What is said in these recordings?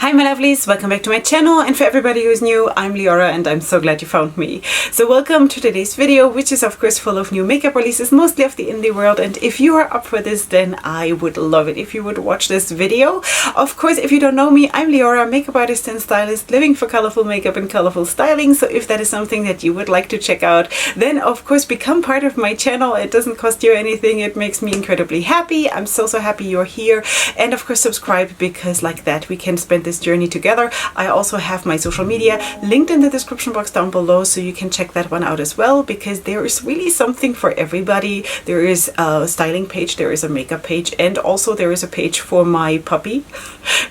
Hi my lovelies, welcome back to my channel, and for everybody who's new, I'm Leorah and I'm so glad you found me. So welcome to today's video, which is of course full of new makeup releases, mostly of the indie world, and if you are up for this, then I would love it if you would watch this video. Of course, if you don't know me, I'm Leorah, makeup artist and stylist, living for colorful makeup and colorful styling. So if that is something that you would like to check out, then of course become part of my channel. It doesn't cost you anything, it makes me incredibly happy. I'm so happy you're here, and of course subscribe, because like that we can spend this journey together. I also have my social media linked in the description box down below, so you can check that one out as well, because there is really something for everybody. There is a styling page, there is a makeup page, and also there is a page for my puppy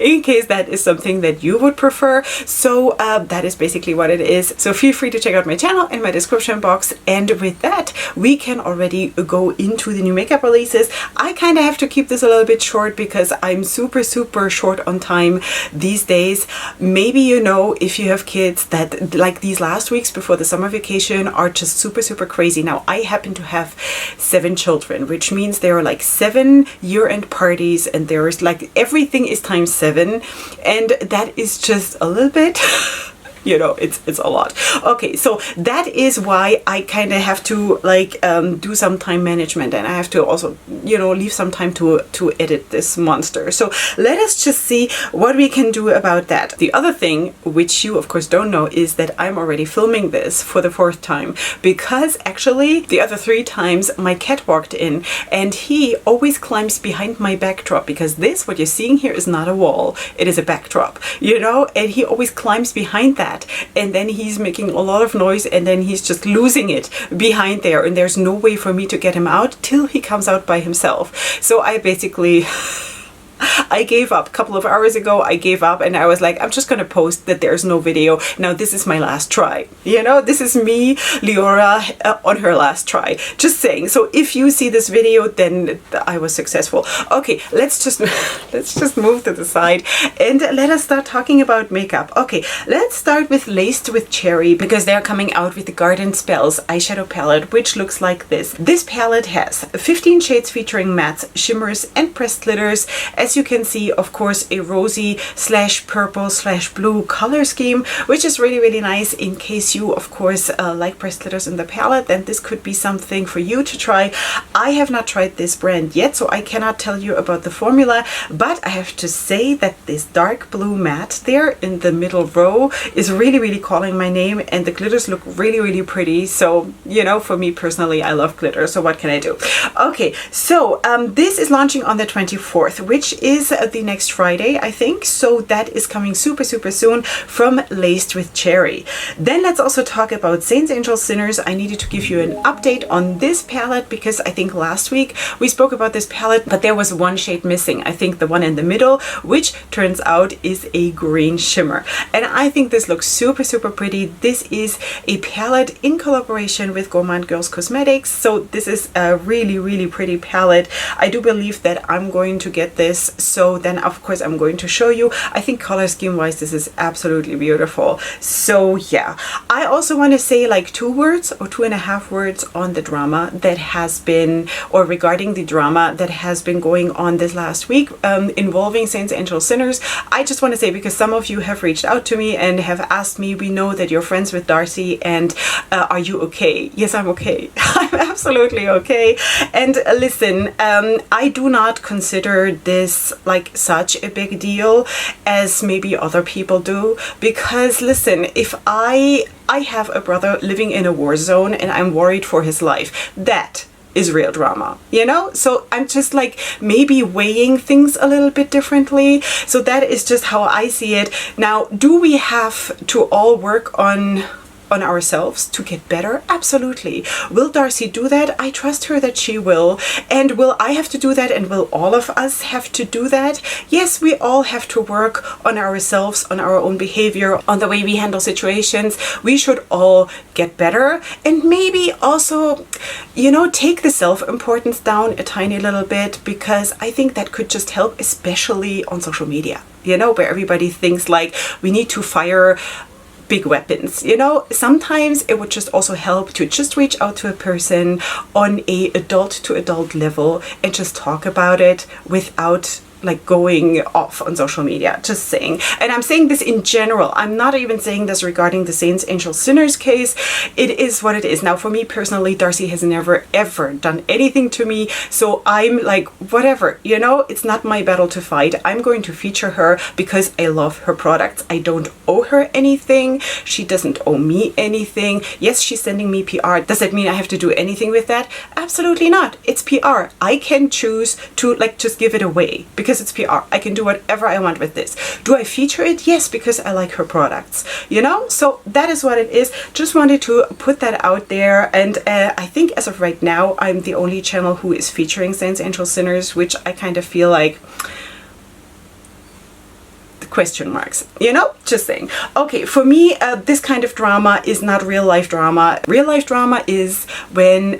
in case that is something that you would prefer. So that is basically what it is. So feel free to check out my channel in my description box, and with that we can already go into the new makeup releases. I kind of have to keep this a little bit short because I'm super short on time these days. Maybe you know, if you have kids, that like these last weeks before the summer vacation are just super crazy. Now I happen to have 7 children, which means there are like 7 year-end parties, and there is like everything is times 7, and that is just a little bit you know, it's a lot. Okay, so that is why I kind of have to like do some time management, and I have to also, you know, leave some time to edit this monster. So let us just see what we can do about that. The other thing, which you of course don't know, is that I'm already filming this for the 4th time, because actually the other 3 times my cat walked in and he always climbs behind my backdrop, because this, what you're seeing here, is not a wall, it is a backdrop, you know, and he always climbs behind that. And then he's making a lot of noise, and then he's just losing it behind there, and there's no way for me to get him out till he comes out by himself. So I basically I gave up a couple of hours ago. I gave up, and I was like, I'm just gonna post that there's no video. Now this is my last try. You know, this is me, Leorah, on her last try. Just saying. So if you see this video, then I was successful. Okay, let's just move to the side and let us start talking about makeup. Okay, let's start with Laced with Cherry, because they're coming out with the Garden Spells eyeshadow palette, which looks like this. This palette has 15 shades featuring mattes, shimmers, and pressed glitters. As you can see, of course, a rosy / purple / blue color scheme, which is really nice. In case you of course like pressed glitters in the palette, then this could be something for you to try. I have not tried this brand yet, so I cannot tell you about the formula, but I have to say that this dark blue matte there in the middle row is really calling my name, and the glitters look really pretty. So, you know, for me personally, I love glitter, so what can I do? Okay, so this is launching on the 24th, which is the next Friday, I think. So that is coming super soon from Laced with Cherry. Then let's also talk about Saints, Angels, Sinners. I needed to give you an update on this palette, because I think last week we spoke about this palette, but there was one shade missing. I think the one in the middle, which turns out is a green shimmer. And I think this looks super pretty. This is a palette in collaboration with Gourmande Girls Cosmetics. So this is a really pretty palette. I do believe that I'm going to get this, so then of course I'm going to show you. I think color scheme wise this is absolutely beautiful. So yeah, I also want to say like 2 words or 2.5 words on the drama that has been, or regarding the drama that has been going on this last week involving Saints, Angels, Sinners. I just want to say, because some of you have reached out to me and have asked me, we know that you're friends with Darcy, and are you okay? Yes, I'm okay. I'm absolutely okay. And listen, I do not consider this like such a big deal as maybe other people do, because listen, if I have a brother living in a war zone and I'm worried for his life, that is real drama, you know? So I'm just like maybe weighing things a little bit differently. So that is just how I see it. Now, do we have to all work on ourselves to get better? Absolutely. Will Darcy do that? I trust her that she will. And will I have to do that? And will all of us have to do that? Yes, we all have to work on ourselves, on our own behavior, on the way we handle situations. We should all get better, and maybe also, you know, take the self-importance down a tiny little bit, because I think that could just help, especially on social media, you know, where everybody thinks like we need to fire big weapons. You know, sometimes it would just also help to just reach out to a person on a adult to adult level and just talk about it without like going off on social media, just saying. And I'm saying this in general. I'm not even saying this regarding the Saints, Angels, Sinners case. It is what it is. Now, for me personally, Darcy has never ever done anything to me. So I'm like, whatever, you know, it's not my battle to fight. I'm going to feature her because I love her products. I don't owe her anything. She doesn't owe me anything. Yes, she's sending me PR. Does that mean I have to do anything with that? Absolutely not. It's PR. I can choose to like just give it away because it's PR. I can do whatever I want with this. Do I feature it? Yes, because I like her products, you know? So that is what it is. Just wanted to put that out there. And I think as of right now, I'm the only channel who is featuring Saints, Angels, Sinners, which I kind of feel like question marks, you know, just saying. Okay, for me, this kind of drama is not real life drama. Real life drama is when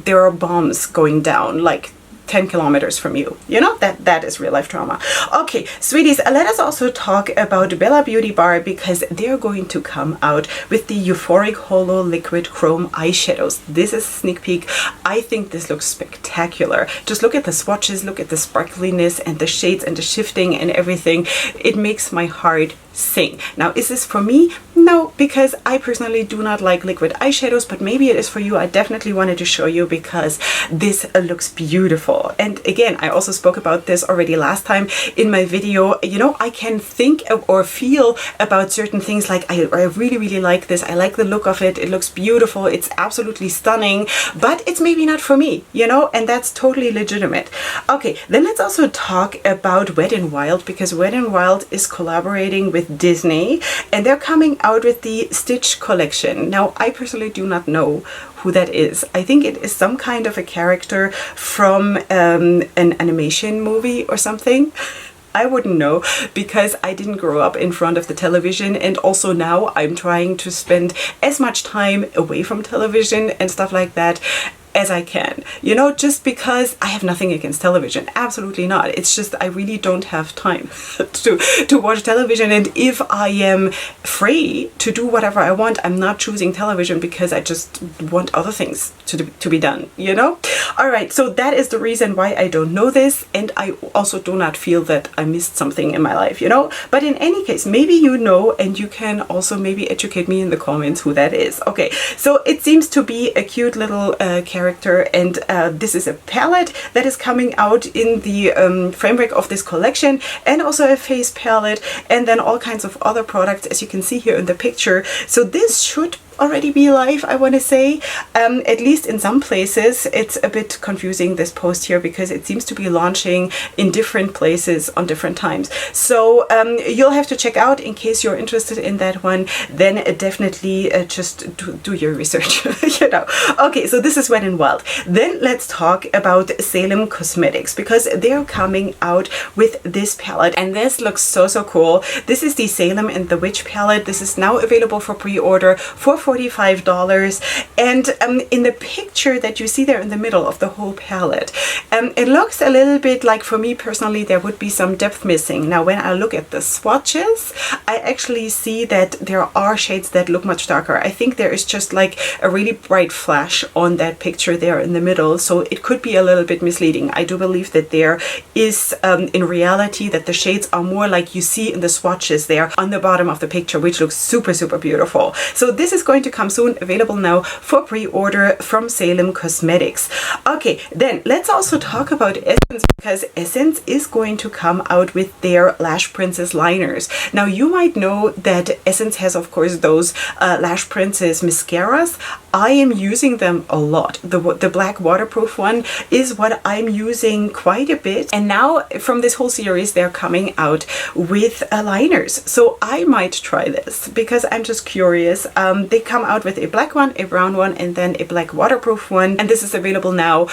there are bombs going down, like 10 kilometers from you, you know, that is real life drama. Okay, sweeties, let us also talk about Bella Beauty Bar because they're going to come out with the Euphoric Holo Liquid Chrome eyeshadows. This is a sneak peek. I think this looks spectacular. Just look at the swatches, look at the sparkliness and the shades and the shifting and everything. It makes my heart sing. Now, is this for me? No, because I personally do not like liquid eyeshadows, but maybe it is for you. I definitely wanted to show you because this looks beautiful. And again, I also spoke about this already last time in my video. You know, I can think of or feel about certain things like I really, really like this. I like the look of it. It looks beautiful. It's absolutely stunning, but it's maybe not for me, you know, and that's totally legitimate. Okay, then let's also talk about Wet n Wild because Wet n Wild is collaborating with Disney and they're coming out with the Stitch collection. Now, I personally do not know who that is. I think it is some kind of a character from an animation movie or something. I wouldn't know because I didn't grow up in front of the television, and also now I'm trying to spend as much time away from television and stuff like that as I can, you know, just because I have nothing against television, absolutely not. It's just I really don't have time to watch television, and if I am free to do whatever I want, I'm not choosing television because I just want other things to be done, you know? All right, so that is the reason why I don't know this, and I also do not feel that I missed something in my life, you know? But in any case, maybe you know, and you can also maybe educate me in the comments who that is. Okay, so it seems to be a cute little character, and this is a palette that is coming out in the framework of this collection, and also a face palette, and then all kinds of other products as you can see here in the picture. So this should already be live, I want to say, at least in some places. It's a bit confusing, this post here, because it seems to be launching in different places on different times. So you'll have to check out in case you're interested in that one. Then definitely just do your research, you know. Okay, so this is Wet n Wild. Then let's talk about Salem Cosmetics because they're coming out with this palette, and this looks so cool. This is the Salem and the Witch palette. This is now available for pre-order for $45, and in the picture that you see there in the middle of the whole palette, it looks a little bit like, for me personally, there would be some depth missing. Now when I look at the swatches, I actually see that there are shades that look much darker. I think there is just like a really bright flash on that picture there in the middle, so it could be a little bit misleading. I do believe that there is in reality that the shades are more like you see in the swatches there on the bottom of the picture, which looks super beautiful. So this is going to come soon, available now for pre-order from Salem Cosmetics. Okay, then let's also talk about Essence because Essence is going to come out with their Lash Princess liners. Now you might know that Essence has of course those Lash Princess mascaras. I am using them a lot. The black waterproof one is what I'm using quite a bit, and now from this whole series they're coming out with liners, so I might try this because I'm just curious. They come out with a black one, a brown one, and then a black waterproof one, and this is available now.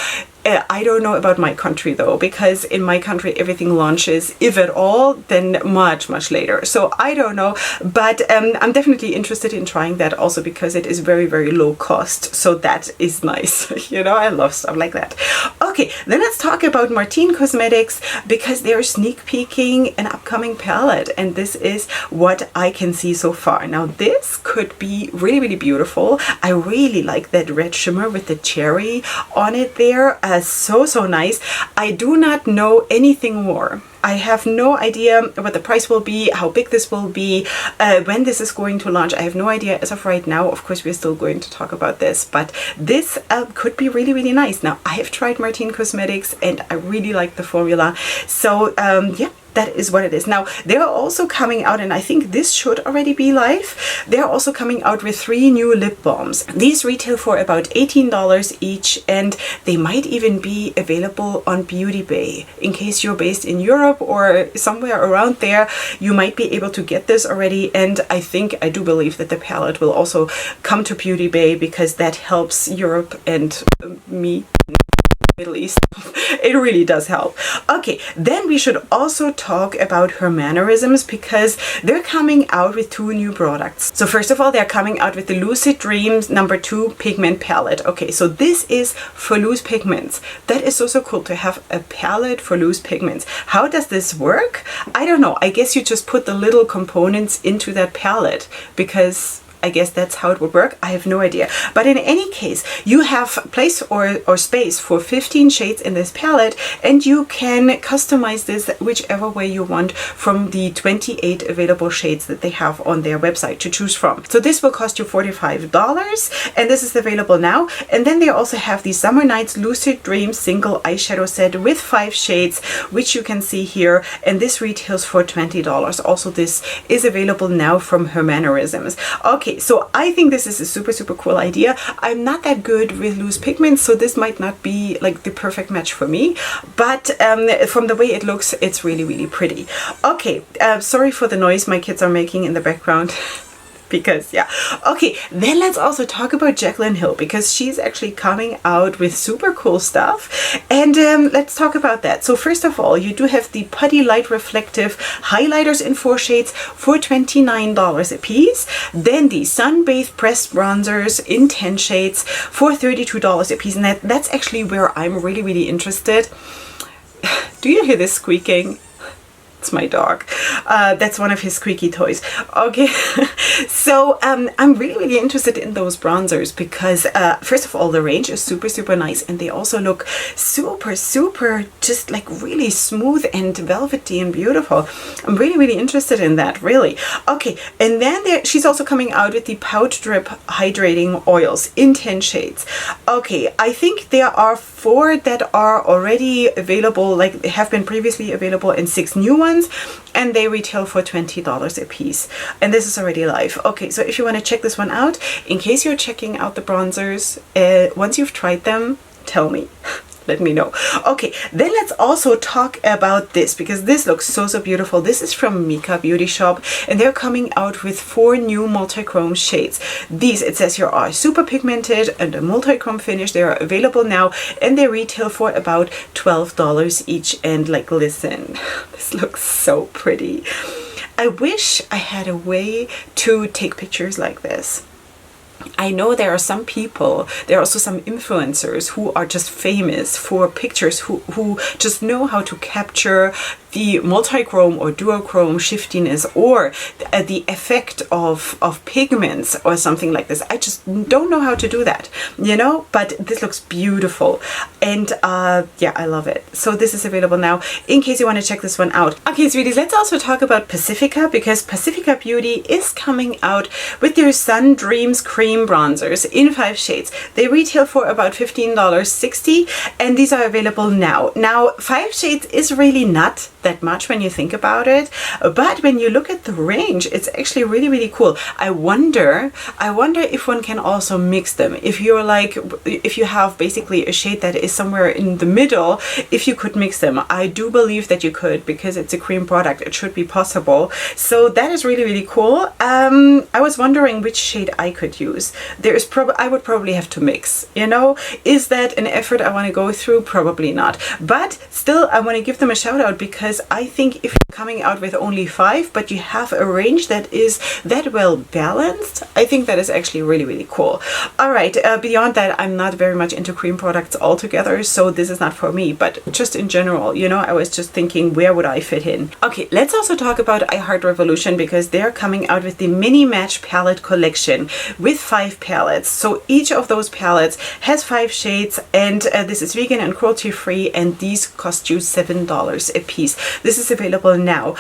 I don't know about my country though, because in my country everything launches, if at all, then much later. So I don't know, but I'm definitely interested in trying that also because it is very low cost. So that is nice. You know, I love stuff like that. Okay, then let's talk about Martine Cosmetics because they're sneak peeking an upcoming palette, and this is what I can see so far. Now this could be really beautiful. I really like that red shimmer with the cherry on it there. so nice. I do not know anything more. I have no idea what the price will be, how big this will be, when this is going to launch. I have no idea as of right now. Of course, we're still going to talk about this, but this could be really, really nice. Now, I have tried Martine Cosmetics and I really like the formula. So yeah, that is what it is. Now, they're also coming out, and I think this should already be live. They're also coming out with 3 new lip balms. These retail for about $18 each, and they might even be available on Beauty Bay. In case you're based in Europe or somewhere around there, you might be able to get this already. And I do believe that the palette will also come to Beauty Bay, because that helps Europe and me. Middle East. It really does help. Okay, then we should also talk about her mannerisms, because they're coming out with 2 new products. So first of all, they're coming out with the Lucid Dreams #2 pigment palette. Okay, so this is for loose pigments. That is so cool to have a palette for loose pigments. How does this work? I don't know. I guess you just put the little components into that palette, because I guess that's how it would work. I have no idea. But in any case, you have place or space for 15 shades in this palette, and you can customize this whichever way you want from the 28 available shades that they have on their website to choose from. So this will cost you $45, and this is available now. And then they also have the Summer Nights Lucid Dream single eyeshadow set with 5 shades, which you can see here, and this retails for $20. Also, this is available now from Her Mannerisms. Okay, so I think this is a super cool idea. I'm not that good with loose pigments, so this might not be like the perfect match for me, but from the way it looks, it's really pretty. Okay, sorry for the noise my kids are making in the background. Because yeah. Okay, then let's also talk about Jaclyn Hill, because she's actually coming out with super cool stuff, and let's talk about that. So first of all, you do have the Putty Light Reflective highlighters in 4 shades for $29 a piece. Then the Sunbathe Pressed Bronzers in 10 shades for $32 a piece, and that's actually where I'm really interested. Do you hear this squeaking? It's my dog. That's one of his squeaky toys. Okay, so I'm really interested in those bronzers, because first of all, the range is super nice, and they also look super just like really smooth and velvety and beautiful. I'm really interested in that, really. Okay, and then she's also coming out with the Pout Drip Hydrating Oils in 10 shades. Okay, I think there are 4 that are already available, like have been previously available, and 6 new ones, and they retail for $20 a piece, and this is already live. Okay, so if you want to check this one out, in case you're checking out the bronzers, once you've tried them, tell me. Let me know. Okay, then let's also talk about this, because this looks so beautiful. This is from Mika Beauty Shop, and they're coming out with 4 new multi-chrome shades. These, it says here, are super pigmented and a multi-chrome finish. They are available now, and they retail for about $12 each. And like, listen, this looks so pretty. I wish I had a way to take pictures like this. I know there are some people, there are also some influencers who are just famous for pictures, who just know how to capture the multi-chrome or duochrome shiftiness, or the effect of pigments or something like this. I just don't know how to do that, you know, but this looks beautiful, and yeah, I love it. So this is available now in case you want to check this one out. Okay, sweeties, let's also talk about Pacifica, because Pacifica Beauty is coming out with their Sun Dreams Cream Bronzers in 5 shades. They retail for about $15.60, and these are available now. Now, 5 shades is really not that much when you think about it, but when you look at the range, it's actually really cool. I wonder if one can also mix them. If you're like, if you have basically a shade that is somewhere in the middle, if you could mix them. I do believe that you could, because it's a cream product, it should be possible. So that is really cool. I was wondering which shade I could use. I would probably have to mix, you know. Is that an effort I want to go through? Probably not, but still I want to give them a shout out, because because I think if you're coming out with only 5, but you have a range that is that well balanced, I think that is actually really, really cool. All right, beyond that, I'm not very much into cream products altogether, so this is not for me, but just in general, you know, I was just thinking, where would I fit in? Okay, let's also talk about I Heart Revolution, because they're coming out with the mini match palette collection with 5 palettes. So each of those palettes has 5 shades, and this is vegan and cruelty free, and these cost you $7 a piece. This is available now.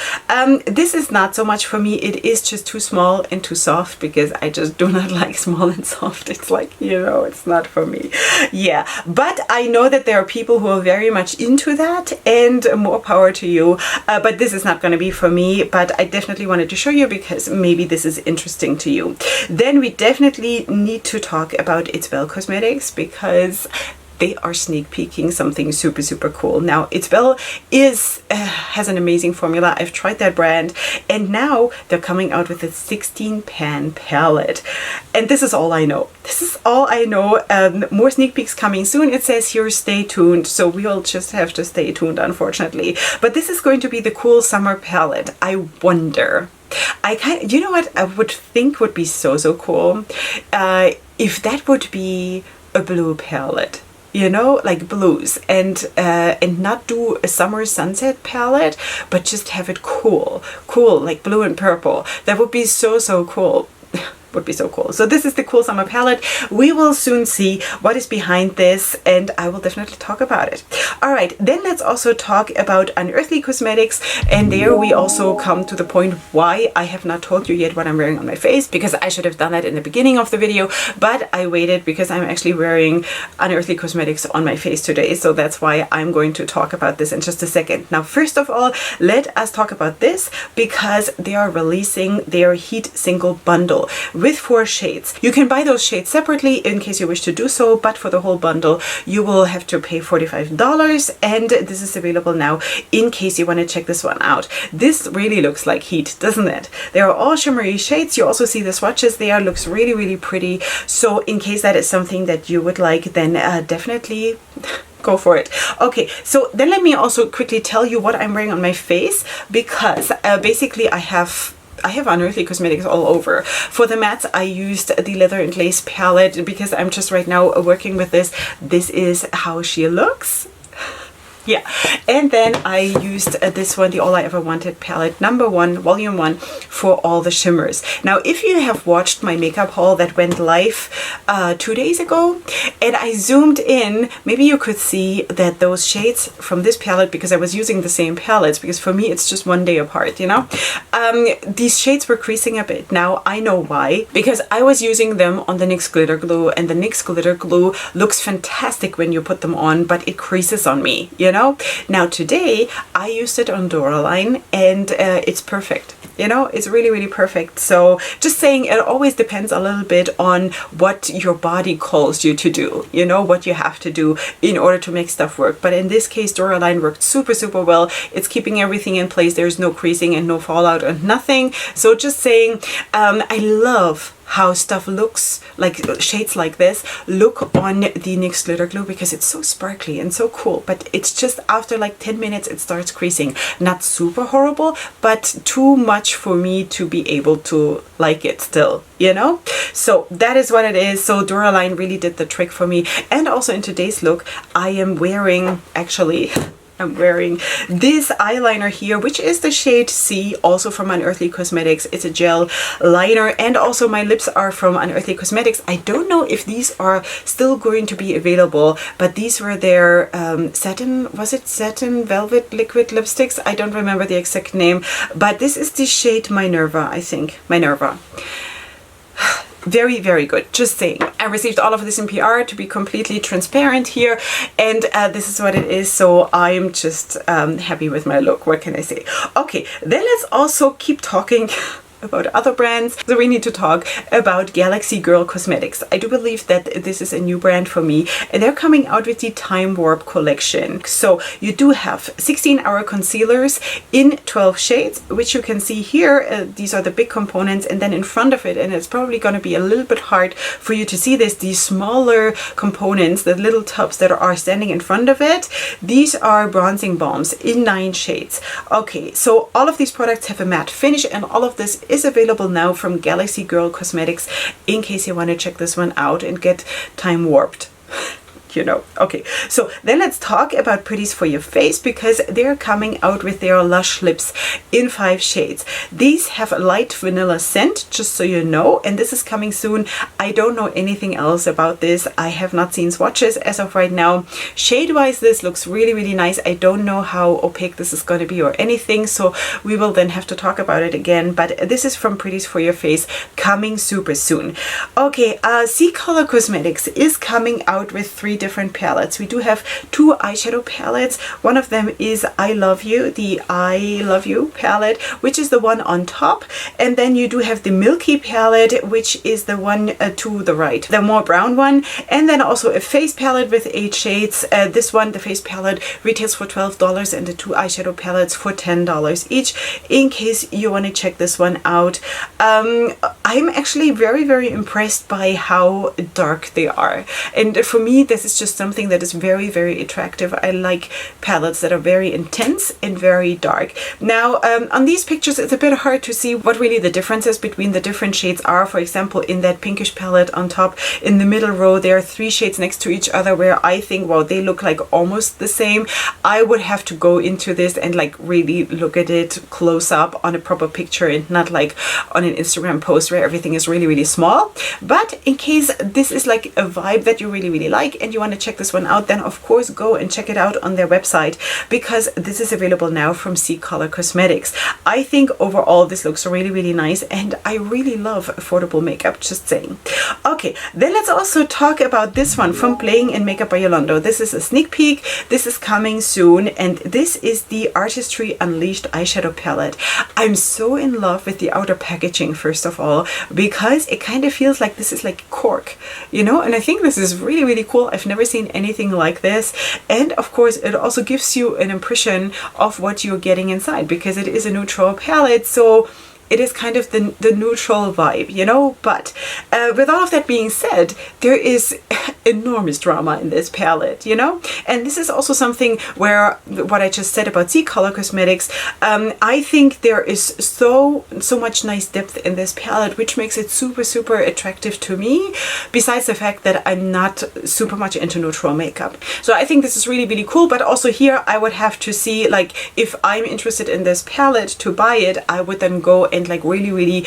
This is not so much for me. It is just too small and too soft, because I just do not like small and soft. It's like, you know, it's not for me. Yeah, but I know that there are people who are very much into that, and more power to you. But this is not going to be for me, but I definitely wanted to show you because maybe this is interesting to you. Then we definitely need to talk about HypoVereinsbank, because they are sneak peeking something super, super cool. Now, HypoVereinsbank has an amazing formula. I've tried that brand, and now they're coming out with a 16-pan palette. And this is all I know. This is all I know. More sneak peeks coming soon. It says here, stay tuned. So we'll just have to stay tuned, unfortunately. But this is going to be the cool summer palette. I wonder. You know what I would think would be so, so cool? If that would be a blue palette. You know, like blues, and not do a summer sunset palette, but just have it cool, like blue and purple. That would be so, so cool. Would be so cool. So this is the cool summer palette. We will soon see what is behind this, and I will definitely talk about it. All right, then let's also talk about Unearthly Cosmetics, and there we also come to the point why I have not told you yet what I'm wearing on my face, because I should have done that in the beginning of the video, but I waited because I'm actually wearing Unearthly Cosmetics on my face today, so that's why I'm going to talk about this in just a second. Now, first of all, let us talk about this, because they are releasing their Heat Single Bundle with 4 shades. You can buy those shades separately in case you wish to do so, but for the whole bundle you will have to pay $45, and this is available now in case you want to check this one out. This really looks like heat, doesn't it? They are all shimmery shades. You also see the swatches there. Looks really, really pretty. So in case that is something that you would like, then definitely go for it. Okay, so then let me also quickly tell you what I'm wearing on my face, because basically I have Unearthly Cosmetics all over. For the mattes, I used the Leather and Lace palette, because I'm just right now working with this. This is how she looks. Yeah, and then I used this one, the All I Ever Wanted palette, number 1, volume 1, for all the shimmers. Now, if you have watched my makeup haul that went live 2 days ago, and I zoomed in, maybe you could see that those shades from this palette, because I was using the same palettes, because for me it's just 1 day apart, you know, these shades were creasing a bit. Now, I know why, because I was using them on the NYX glitter glue, and the NYX glitter glue looks fantastic when you put them on, but it creases on me, you know. Now today I used it on Duraline, and it's perfect. You know, it's really, really perfect. So just saying, it always depends a little bit on what your body calls you to do, you know, what you have to do in order to make stuff work. But in this case, Duraline worked super, super well. It's keeping everything in place. There's no creasing and no fallout and nothing. So just saying, I love how stuff looks, like shades like this look on the NYX glitter glue, because it's so sparkly and so cool. But it's just after like 10 minutes it starts creasing. Not super horrible, but too much for me to be able to like it still, you know. So that is what it is. So Duraline really did the trick for me. And also in today's look, I am wearing, actually I'm wearing this eyeliner here, which is the shade C, also from Unearthly Cosmetics. It's a gel liner, and also my lips are from Unearthly Cosmetics. I don't know if these are still going to be available, but these were their satin, was it satin velvet liquid lipsticks? I don't remember the exact name, but this is the shade Minerva, I think. Minerva. Very, very good. Just saying. I received all of this in PR, to be completely transparent here, and this is what it is. So I'm just happy with my look. What can I say? Okay, then let's also keep talking about other brands. So we need to talk about Galaxy Girl Cosmetics. I do believe that this is a new brand for me, and they're coming out with the Time Warp collection. So you do have 16-hour concealers in 12 shades, which you can see here. These are the big components, and then in front of it, and it's probably going to be a little bit hard for you to see this, these smaller components, the little tubs that are standing in front of it, these are bronzing balms in 9 shades. Okay, so all of these products have a matte finish, and all of this is available now from Galaxy Girl Cosmetics in case you want to check this one out and get time warped. You know. Okay, so then let's talk about Pretties for Your Face, because they're coming out with their Lush lips in 5 shades. These have a light vanilla scent, just so you know, and this is coming soon. I don't know anything else about this. I have not seen swatches as of right now. Shade wise, this looks really, really nice. I don't know how opaque this is going to be or anything, so we will then have to talk about it again, but this is from Pretties for Your Face, coming super soon. Okay, CXC Cosmetics is coming out with 3 different palettes. We do have 2 eyeshadow palettes. One of them is I Love You, the I Love You palette, which is the one on top, and then you do have the Milky palette, which is the one to the right, the more brown one, and then also a face palette with 8 shades. This one, the face palette, retails for $12, and the 2 eyeshadow palettes for $10 each, in case you want to check this one out. I'm actually very, very impressed by how dark they are, and for me this is just something that is very, very attractive. I like palettes that are very intense and very dark. Now on these pictures it's a bit hard to see what really the differences between the different shades are. For example, in that pinkish palette on top, in the middle row, there are 3 shades next to each other where I think, well, they look like almost the same. I would have to go into this and like really look at it close up on a proper picture, and not like on an Instagram post where everything is really, really small. But in case this is like a vibe that you really, really like and you want to check this one out, then of course go and check it out on their website, because this is available now from CXC Cosmetics. I think overall this looks really, really nice, and I really love affordable makeup, just saying. Okay, then let's also talk about this one from Playing in Makeup by Yolanda. This is a sneak peek. This is coming soon, and this is the Artistry Unleashed eyeshadow palette. I'm so in love with the outer packaging, first of all, because it kind of feels like this is like cork, you know, and I think this is really, really cool. I've never seen anything like this, and of course it also gives you an impression of what you're getting inside, because it is a neutral palette, so it is kind of the neutral vibe, you know. But with all of that being said, there is enormous drama in this palette, you know. And this is also something where what I just said about CXC Cosmetics, I think there is so much nice depth in this palette, which makes it super, super attractive to me, besides the fact that I'm not super much into neutral makeup. So I think this is really, really cool. But also here I would have to see, like, if I'm interested in this palette to buy it, I would then go and like really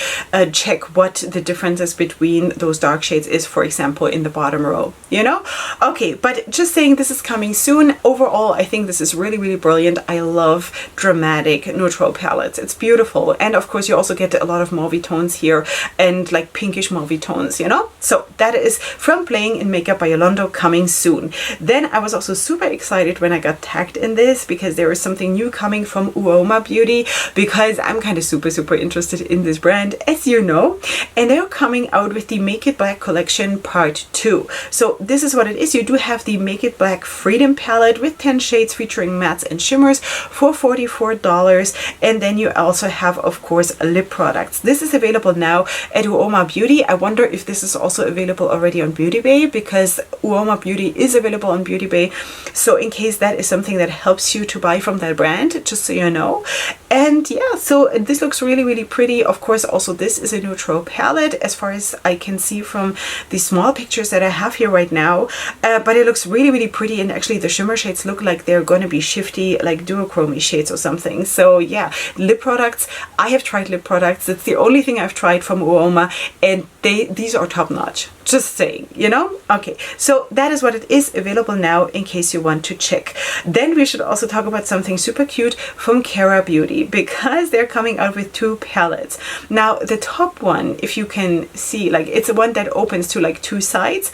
check what the differences between those dark shades is, for example, in the bottom row, you know. Okay, but just saying, this is coming soon. Overall, I think this is really, really brilliant. I love dramatic neutral palettes. It's beautiful, and of course you also get a lot of mauve tones here, and like pinkish mauve tones, you know. So that is from Playing in Makeup by Yolanda, coming soon. Then I was also super excited when I got tagged in this, because there is something new coming from Uoma Beauty, because I'm kind of super interested in this brand, as you know, and they're coming out with the Make It Black collection part 2. So this is what it is. You do have the Make It Black Freedom palette with 10 shades featuring mattes and shimmers for $44, and then you also have, of course, lip products. This is available now at Uoma Beauty. I wonder if this is also available already on Beauty Bay, because Uoma Beauty is available on Beauty Bay. So in case that is something that helps you to buy from that brand, just so you know. And yeah, so this looks really pretty. Of course, also this is a neutral palette as far as I can see from the small pictures that I have here right now, but it looks really pretty, and actually the shimmer shades look like they're going to be shifty, like duochrome shades or something. So yeah, lip products, I have tried lip products. It's the only thing I've tried from Uoma, and these are top notch. Just saying, you know? Okay, so that is what it is, available now in case you want to check. Then we should also talk about something super cute from Kara Beauty, because they're coming out with 2 palettes. Now the top one, if you can see, like it's the one that opens to like 2 sides,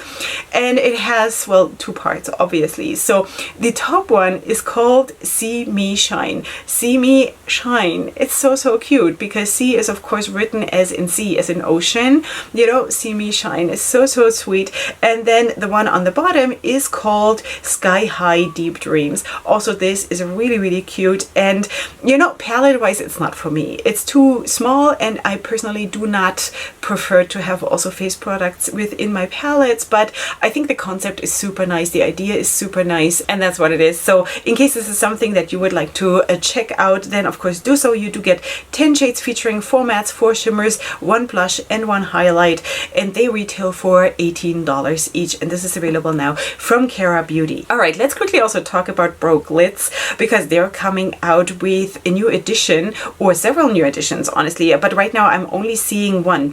and it has, well, 2 parts obviously. So the top one is called See Me Shine. See Me Shine. It's so cute, because see is of course written as in sea, as in ocean, you know. See Me Shine is so sweet. And then the one on the bottom is called Sky High Deep Dreams. Also, this is really cute, and you know, palette wise it's not for me. It's too small, and I personally do not prefer to have also face products within my palettes, but I think the concept is super nice, the idea is super nice, and that's what it is. So in case this is something that you would like to check out, then of course do so. You do get 10 shades featuring 4 mattes, 4 shimmers, 1 blush and 1 highlight, and they retail for $18 each, and this is available now from Kara Beauty. All right, let's quickly also talk about Broke Lids, because they're coming out with a new edition, or several new editions honestly, but right now I'm only seeing one.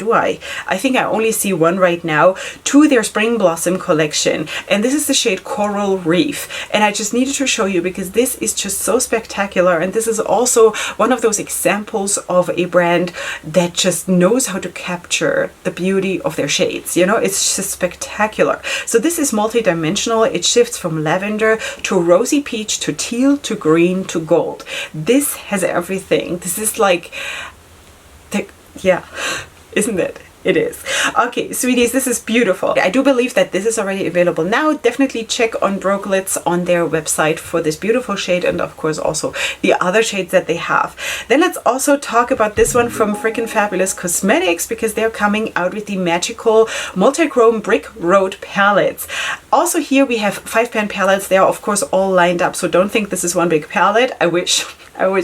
I think I only see one right now, to their Spring Blossom collection, and this is the shade Coral Reef, and I just needed to show you because this is just so spectacular, and this is also one of those examples of a brand that just knows how to capture the beauty of their shades, you know. It's just spectacular. So this is multi-dimensional. It shifts from lavender to rosy peach to teal to green to gold. This has everything. This is like, yeah, isn't it? It is. Okay, sweeties, this is beautiful. I do believe that this is already available now. Definitely check on Broke Lids on their website for this beautiful shade, and of course also the other shades that they have. Then let's also talk about this one from Frikin Fabulous Cosmetics, because they're coming out with the magical multi-chrome Brick Road palettes. Also here we have 5-pan palettes. They are of course all lined up, so don't think this is one big palette. I wish,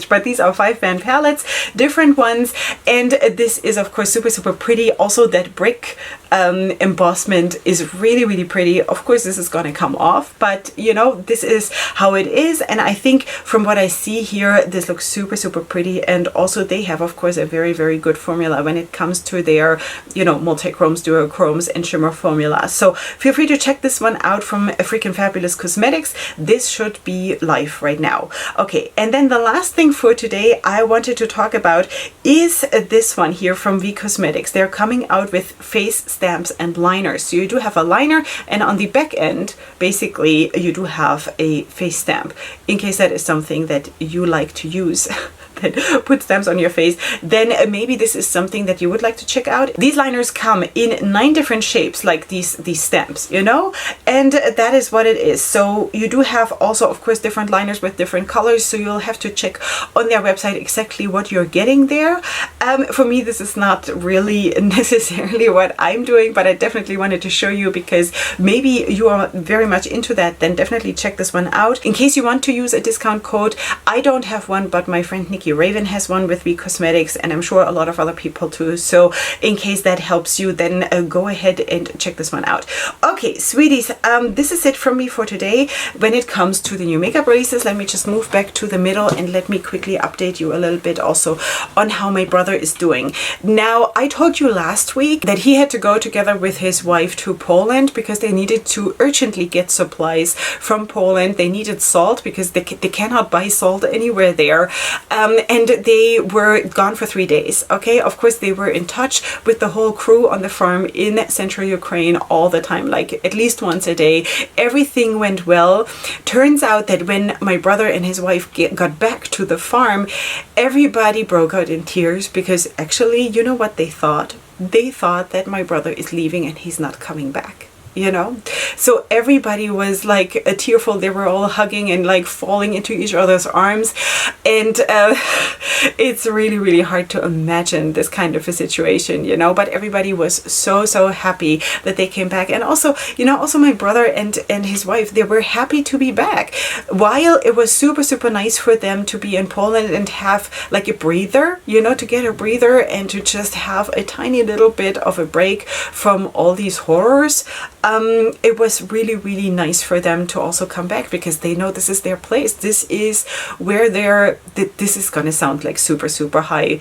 but these are 5-pan palettes, different ones, and this is of course super pretty. Also that brick embossment is really pretty. Of course this is gonna come off, but you know, this is how it is, and I think from what I see here, this looks super pretty. And also they have of course a very good formula when it comes to their, you know, multi-chromes, duochromes and shimmer formula. So feel free to check this one out from Frikin Fabulous Cosmetics. This should be live right now. Okay, and then the last thing for today I wanted to talk about is this one here from V Cosmetics. They're coming out with face stamps and liners. So you do have a liner, and on the back end basically you do have a face stamp, in case that is something that you like to use. Put stamps on your face, then maybe this is something that you would like to check out. These liners come in 9 different shapes, like these stamps, you know, and that is what it is. So you do have also of course different liners with different colors, so you'll have to check on their website exactly what you're getting there. For me this is not really necessarily what I'm doing, but I definitely wanted to show you because maybe you are very much into that. Then definitely check this one out. In case you want to use a discount code, I don't have one, but my friend Nikki Raven has one with V Cosmetics, and I'm sure a lot of other people too. So in case that helps you, then go ahead and check this one out. Okay, sweeties, this is it from me for today. When it comes to the new makeup releases, let me just move back to the middle and let me quickly update you a little bit also on how my brother is doing. Now, I told you last week that he had to go together with his wife to Poland because they needed to urgently get supplies from Poland. They needed salt because they cannot buy salt anywhere there. And they were gone for 3 days. Okay, of course they were in touch with the whole crew on the farm in central Ukraine all the time, like at least once a day. Everything went well. Turns out that when my brother and his wife got back to the farm, everybody broke out in tears because actually, you know what they thought? They thought that my brother is leaving and he's not coming back. You know, so everybody was like tearful. They were all hugging and like falling into each other's arms, and it's really hard to imagine this kind of a situation, you know, but everybody was so happy that they came back. And also, you know, also my brother and his wife, they were happy to be back. While it was super nice for them to be in Poland and have like a breather, you know, to get a breather and to just have a tiny little bit of a break from all these horrors, it was really, really nice for them to also come back, because they know this is their place. This is where this is gonna sound like super, super high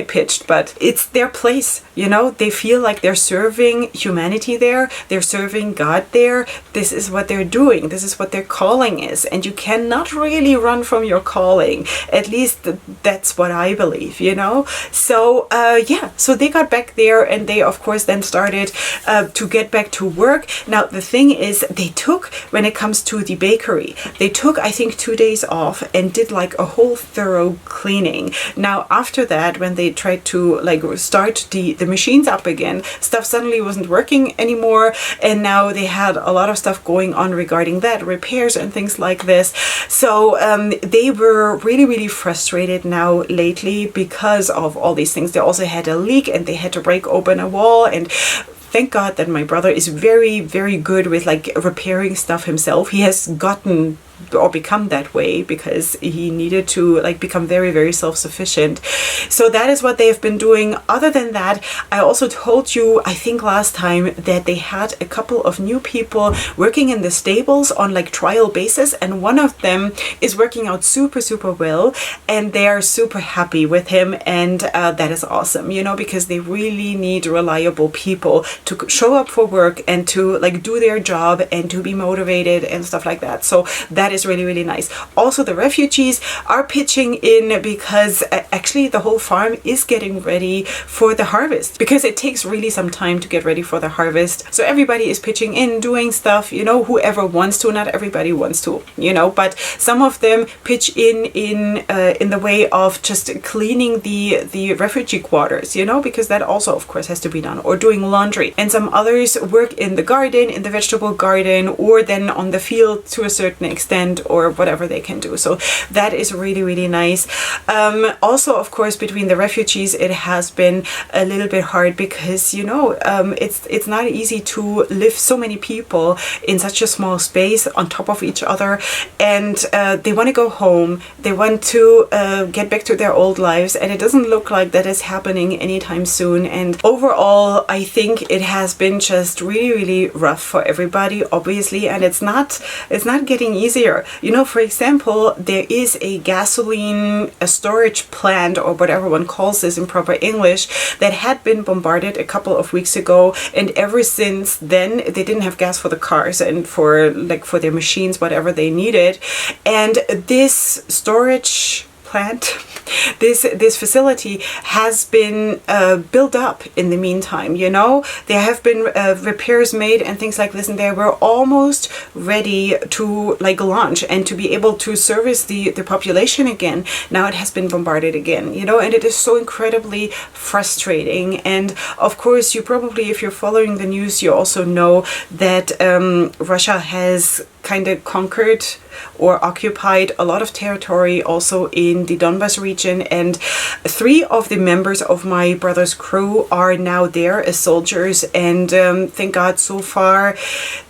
pitched, but it's their place, you know. They feel like they're serving humanity there, they're serving God there. This is what they're doing, this is what their calling is, and you cannot really run from your calling. At least that's what I believe, you know. So yeah, so they got back there, and they of course then started to get back to work. Now the thing is, they took, when it comes to the bakery, they took I think 2 days off and did like a whole thorough cleaning. Now after that, when they tried to like start the machines up again, stuff suddenly wasn't working anymore, and now they had a lot of stuff going on regarding that, repairs and things like this. So they were really, really frustrated now lately because of all these things. They also had a leak, and they had to break open a wall, and thank God that my brother is very, very good with like repairing stuff himself. He has gotten or become that way because he needed to like become very, very self-sufficient. So that is what they have been doing. Other than that, I also told you, I think last time, that they had a couple of new people working in the stables on like trial basis, and one of them is working out super, super well, and they are super happy with him, and that is awesome, you know, because they really need reliable people to show up for work and to like do their job and to be motivated and stuff like that. So that is really, really nice. Also, the refugees are pitching in because actually the whole farm is getting ready for the harvest, because it takes really some time to get ready for the harvest. So everybody is pitching in, doing stuff, you know, whoever wants to. Not everybody wants to, you know, but some of them pitch in the way of just cleaning the refugee quarters, you know, because that also of course has to be done, or doing laundry. And some others work in the garden, in the vegetable garden, or then on the field to a certain extent, or whatever they can do. So that is really, really nice. Also, of course, between the refugees, it has been a little bit hard because, you know, it's not easy to live so many people in such a small space on top of each other, and they want to go home, they want to get back to their old lives, and it doesn't look like that is happening anytime soon. And overall, I think it has been just really, really rough for everybody, obviously, and it's not getting easier. You know, for example, there is a gasoline storage plant, or whatever one calls this in proper English, that had been bombarded a couple of weeks ago, and ever since then they didn't have gas for the cars and for their machines, whatever they needed. And this storage plant, this facility has been built up in the meantime, you know. There have been repairs made and things like this, and they were almost ready to like launch and to be able to service the population again. Now it has been bombarded again, you know, and it is so incredibly frustrating. And of course, you probably, if you're following the news, you also know that Russia has kind of conquered or occupied a lot of territory also in the Donbas region, and 3 of the members of my brother's crew are now there as soldiers, and thank God so far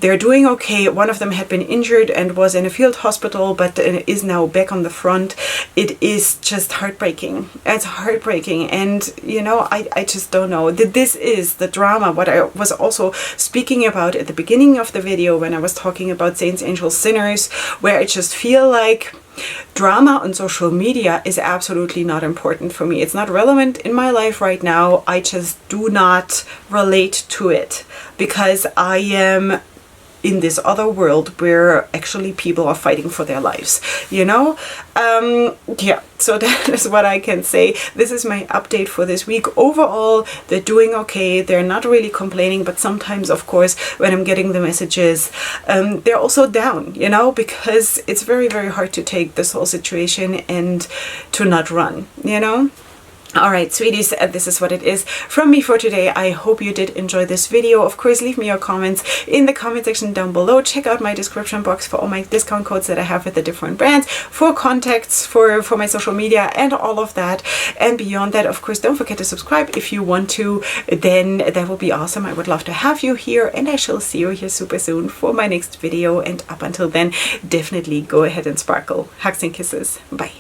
they're doing okay. One of them had been injured and was in a field hospital, but is now back on the front. It is just heartbreaking. It's heartbreaking, and you know, I just don't know. This is the drama, what I was also speaking about at the beginning of the video when I was talking about Saints, Angels, Sinners, where I just feel like drama on social media is absolutely not important for me. It's not relevant in my life right now. I just do not relate to it because I am in this other world where actually people are fighting for their lives, you know? Yeah, so that is what I can say. This is my update for this week. Overall, they're doing okay. They're not really complaining, but sometimes, of course, when I'm getting the messages, they're also down, you know, because it's very, very hard to take this whole situation and to not run, you know? Alright, sweeties, this is what it is from me for today. I hope you did enjoy this video. Of course, leave me your comments in the comment section down below. Check out my description box for all my discount codes that I have with the different brands, for contacts, for my social media and all of that. And beyond that, of course, don't forget to subscribe if you want to. Then that would be awesome. I would love to have you here, and I shall see you here super soon for my next video. And up until then, definitely go ahead and sparkle. Hugs and kisses. Bye.